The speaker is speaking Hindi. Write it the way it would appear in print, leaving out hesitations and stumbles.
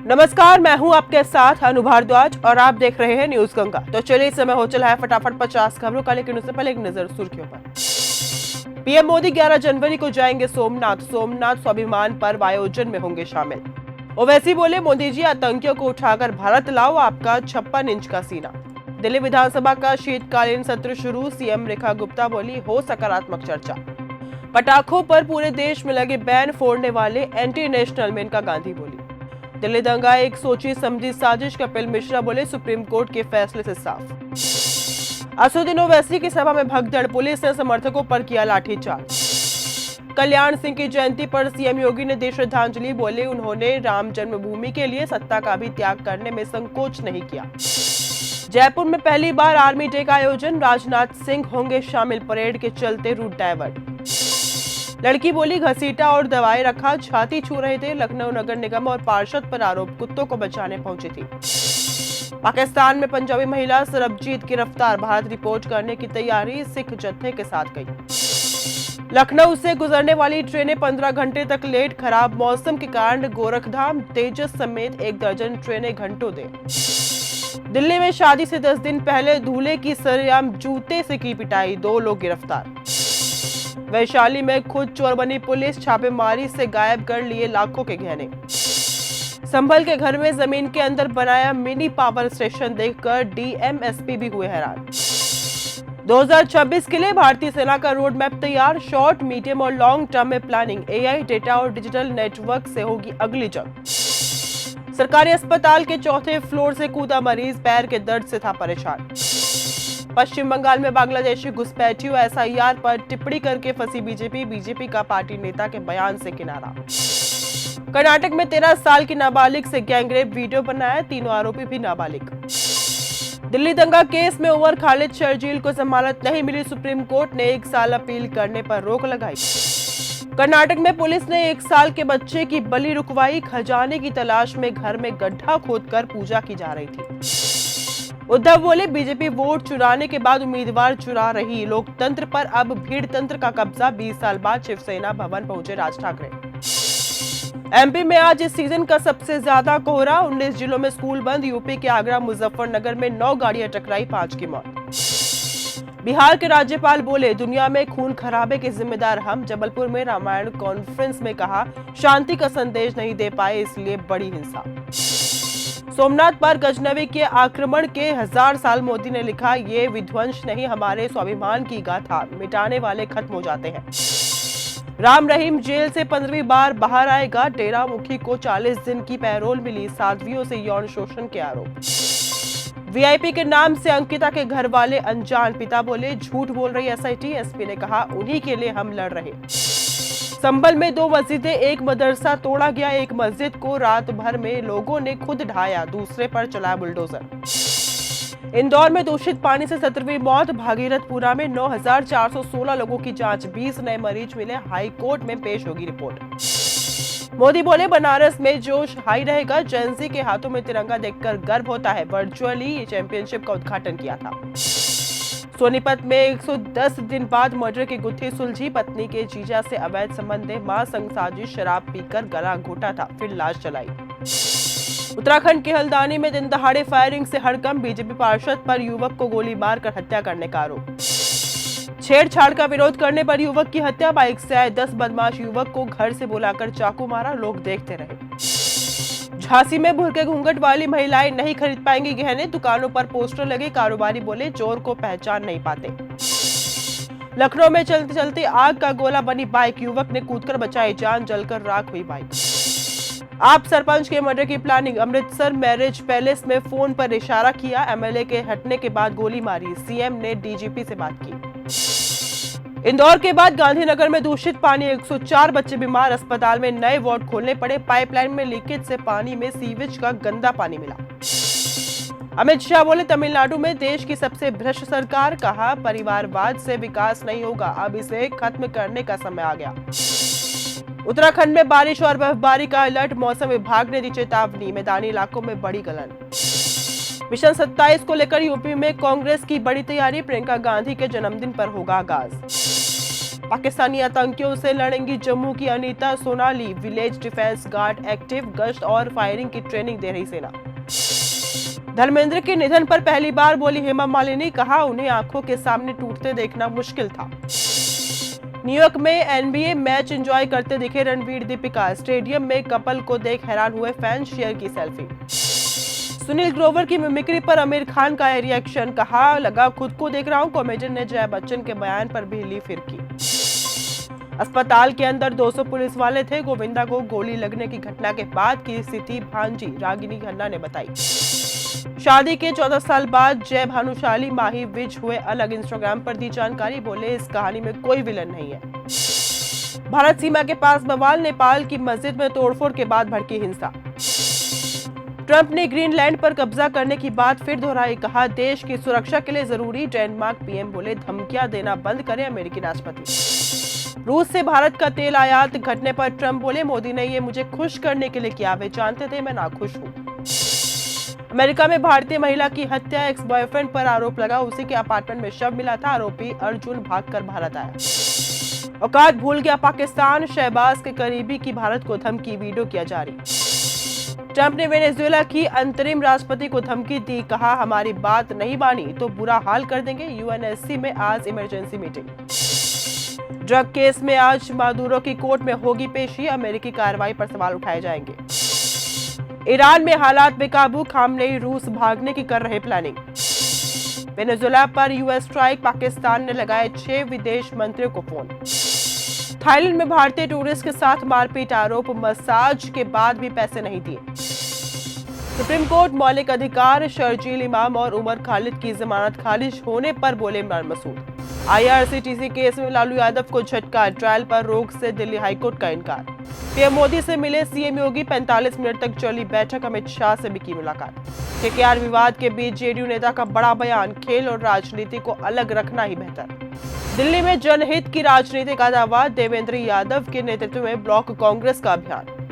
नमस्कार, मैं हूं आपके साथ अनु भारद्वाज और आप देख रहे हैं न्यूज गंगा। तो चलिए, इस समय हो चला है फटाफट 50 खबरों का, लेकिन उससे पहले एक नजर सुर्खियों पर। पीएम मोदी 11 जनवरी को जाएंगे सोमनाथ स्वाभिमान पर्व आयोजन में होंगे शामिल। ओवैसी बोले, मोदी जी आतंकियों को उठाकर भारत लाओ, आपका 56 इंच का सीना। दिल्ली विधानसभा का शीतकालीन सत्र शुरू, सीएम रेखा गुप्ता बोली, हो सकारात्मक चर्चा। पटाखों पर पूरे देश में लगे बैन, फोड़ने वाले एंटी नेशनल, मेनका गांधी बोली। दिल्ली दंगा एक सोची समझी साजिश, कपिल मिश्रा बोले, सुप्रीम कोर्ट के फैसले से साफ। असदुद्दीन ओवैसी की सभा में भगदड़, पुलिस ने समर्थकों पर किया लाठीचार्ज। कल्याण सिंह की जयंती पर सीएम योगी ने दी श्रद्धांजलि, बोले उन्होंने राम जन्मभूमि के लिए सत्ता का भी त्याग करने में संकोच नहीं किया। जयपुर में पहली बार आर्मी डे का आयोजन, राजनाथ सिंह होंगे शामिल, परेड के चलते रूट डायवर्ट। लड़की बोली, घसीटा और दवाई रखा, छाती छू रहे थे। लखनऊ नगर निगम और पार्षद पर आरोप, कुत्तों को बचाने पहुंची थी। पाकिस्तान में पंजाबी महिला सरबजीत गिरफ्तार, भारत रिपोर्ट करने की तैयारी, सिख जत्थे के साथ गई। लखनऊ से गुजरने वाली ट्रेनें 15 घंटे तक लेट, खराब मौसम के कारण गोरखधाम, तेजस समेत 1 दर्जन ट्रेनें घंटों देर। दिल्ली में शादी से 10 दिन पहले दूल्हे की सरेआम जूते से की पिटाई, 2 लोग गिरफ्तार। वैशाली में खुद चोर बनी पुलिस, छापेमारी से गायब कर लिए लाखों के गहने। संभल के घर में जमीन के अंदर बनाया मिनी पावर स्टेशन, देखकर डीएम एसपी भी हुए हैरान। 2026 के लिए भारतीय सेना का रोड मैप तैयार, शॉर्ट, मीडियम और लॉन्ग टर्म में प्लानिंग, एआई, डेटा और डिजिटल नेटवर्क से होगी अगली जंग। सरकारी अस्पताल के 4थे फ्लोर से कूदा मरीज, पैर के दर्द से था परेशान। पश्चिम बंगाल में बांग्लादेशी घुसपैठियों, एसआईआर पर टिप्पणी करके फंसी बीजेपी का पार्टी नेता के बयान से किनारा। कर्नाटक में 13 साल की नाबालिग से गैंगरेप वीडियो बनाया, तीनों आरोपी भी नाबालिग। दिल्ली दंगा केस में उमर खालिद शर्जील को जमानत नहीं मिली, सुप्रीम कोर्ट ने 1 साल अपील करने पर रोक लगाई। कर्नाटक में पुलिस ने 1 साल के बच्चे की बलि रुकवाई, खजाने की तलाश में घर में गड्ढा खोदकर पूजा की जा रही थी। उद्धव बोले, बीजेपी वोट चुराने के बाद उम्मीदवार चुरा रही, लोकतंत्र पर अब भीड़ तंत्र का कब्जा, 20 साल बाद शिवसेना भवन पहुंचे राज ठाकरे। एमपी में आज इस सीजन का सबसे ज्यादा कोहरा, 19 जिलों में स्कूल बंद। यूपी के आगरा मुजफ्फरनगर में 9 गाड़ियां टकराई, 5 की मौत। बिहार के राज्यपाल बोले, दुनिया में खून खराबे के जिम्मेदार हम। जबलपुर में रामायण कॉन्फ्रेंस में कहा, शांति का संदेश नहीं दे पाए, इसलिए बड़ी हिंसा। सोमनाथ पर गजनवी के आक्रमण के 1000 साल, मोदी ने लिखा, ये विध्वंस नहीं, हमारे स्वाभिमान की गाथा, मिटाने वाले खत्म हो जाते हैं। राम रहीम जेल से 15वीं बार बाहर आएगा, डेरा मुखी को 40 दिन की पैरोल मिली, साध्वियों से यौन शोषण के आरोप। वीआईपी के नाम से अंकिता के घर वाले अनजान, पिता बोले, झूठ बोल रही एसआईटी, एसपी ने कहा, उन्हीं के लिए हम लड़ रहे। संभल में 2 मस्जिदें, 1 मदरसा तोड़ा गया, 1 मस्जिद को रात भर में लोगों ने खुद ढाया, दूसरे पर चलाया बुलडोजर। इंदौर में दूषित पानी से 17वीं मौत, भागीरथपुरा में 9416 लोगों की जांच, 20 नए मरीज मिले, हाई कोर्ट में पेश होगी रिपोर्ट। मोदी बोले, बनारस में जोश हाई रहेगा, जेएनजी के हाथों में तिरंगा देखकर गर्व होता है, वर्चुअली चैंपियनशिप का उद्घाटन किया था। सोनीपत में 110 दिन बाद मर्डर की गुत्थी सुलझी, पत्नी के जीजा से अवैध संबंध, मां संग साजिश, शराब पीकर गला घोटा था, फिर लाश जलाई। उत्तराखंड के हल्द्वानी में दिन दहाड़े फायरिंग से हड़कंप, बीजेपी पार्षद पर युवक को गोली मारकर हत्या करने का आरोप। छेड़छाड़ का विरोध करने पर युवक की हत्या, बाइक से आए 10 बदमाश युवक को घर से बुलाकर चाकू मारा, लोग देखते रहे। झांसी में भुरके घूंघट वाली महिलाएं नहीं खरीद पाएंगी गहने, दुकानों पर पोस्टर लगे, कारोबारी बोले, चोर को पहचान नहीं पाते। लखनऊ में चलते चलते आग का गोला बनी बाइक, युवक ने कूदकर बचाई जान, जलकर राख हुई बाइक। आप सरपंच के मर्डर की प्लानिंग, अमृतसर मैरिज पैलेस में फोन पर इशारा किया, एमएलए के हटने के बाद गोली मारी, सीएम ने डीजीपी से बात की। इंदौर के बाद गांधीनगर में दूषित पानी, 104 बच्चे बीमार, अस्पताल में नए वार्ड खोलने पड़े, पाइपलाइन में लीकेज से पानी में सीवेज का गंदा पानी मिला। अमित शाह बोले, तमिलनाडु में देश की सबसे भ्रष्ट सरकार, कहा, परिवारवाद से विकास नहीं होगा, अब इसे खत्म करने का समय आ गया। उत्तराखंड में बारिश और बर्फबारी का अलर्ट, मौसम विभाग ने दी चेतावनी, मैदानी इलाकों में बड़ी गलन। मिशन 27 को लेकर यूपी में कांग्रेस की बड़ी तैयारी, प्रियंका गांधी के जन्मदिन पर होगा आगाज। पाकिस्तानी आतंकियों से लड़ेंगी जम्मू की Anita Sonali, village defence guard active, गश्त और फायरिंग की ट्रेनिंग दे रही सेना। धर्मेंद्र के निधन पर पहली बार बोली हेमा मालिनी, कहा उन्हें आंखों के सामने टूटते देखना मुश्किल था। न्यूयॉर्क में एनबीए मैच एंजॉय करते दिखे रणवीर दीपिका, स्टेडियम में कपल को देख हैरान हुए फैंस, शेयर की सेल्फी। सुनील ग्रोवर की मिमिक्री पर आमिर खान का रिएक्शन, कहा लगा खुद को देख रहा हूं। कॉमेडियन ने जया बच्चन के बयान पर भी ली फिरकी। अस्पताल के अंदर 200 पुलिस वाले थे। गोविंदा को गोली लगने की घटना के बाद की स्थिति भांजी रागिनी खन्ना ने बताई। शादी के 14 साल बाद जय भानुशाली माही विज हुए अलग, इंस्टाग्राम पर दी जानकारी, बोले इस कहानी में कोई विलन नहीं है। भारत सीमा के पास बवाल, नेपाल की मस्जिद में तोड़फोड़ के बाद भड़की हिंसा। ट्रंप ने ग्रीनलैंड पर कब्जा करने की बात फिर दोहराई, कहा देश की सुरक्षा के लिए जरूरी। डेनमार्क पीएम बोले धमकियां देना बंद करें अमेरिकी राष्ट्रपति। रूस से भारत का तेल आयात घटने पर ट्रंप बोले मोदी ने ये मुझे खुश करने के लिए किया, वे जानते थे मैं नाखुश हूं। अमेरिका में भारतीय महिला की हत्या, एक्स बॉयफ्रेंड पर आरोप लगा, उसी के अपार्टमेंट में शव मिला था। आरोपी अर्जुन भागकर भारत आया। औकात भूल गया पाकिस्तान, शहबाज के करीबी की भारत को धमकी, वीडियो किया जारी। ट्रंप ने वेनेजुएला की अंतरिम राष्ट्रपति को धमकी दी, कहा हमारी बात नहीं मानी तो बुरा हाल कर देंगे। यूएनएससी में आज इमरजेंसी मीटिंग। ड्रग केस में आज मादुरो की कोर्ट में होगी पेशी, अमेरिकी कार्रवाई पर सवाल उठाए जाएंगे। ईरान में हालात बेकाबू, खामनेई रूस भागने की कर रहे प्लानिंग। वेनेजुएला पर यूएस स्ट्राइक, पाकिस्तान ने लगाए 6 विदेश मंत्रियों को फोन। थाईलैंड में भारतीय टूरिस्ट के साथ मारपीट, आरोप मसाज के बाद भी पैसे नहीं दिए। सुप्रीम कोर्ट मौलिक अधिकार, शर्जील इमाम और उमर खालिद की जमानत खारिज होने पर बोले इमरान मसूद। आईआरसीटीसी केस में लालू यादव को झटका, ट्रायल पर रोक से दिल्ली हाईकोर्ट का इनकार। पीएम मोदी से मिले सीएम योगी, 45 मिनट तक चली बैठक, अमित शाह से भी की मुलाकात। केकेआर विवाद के बीच जेडीयू नेता का बड़ा बयान, खेल और राजनीति को अलग रखना ही बेहतर। दिल्ली में जनहित की राजनीति का दावा, देवेंद्र यादव के नेतृत्व में ब्लॉक कांग्रेस का अभियान।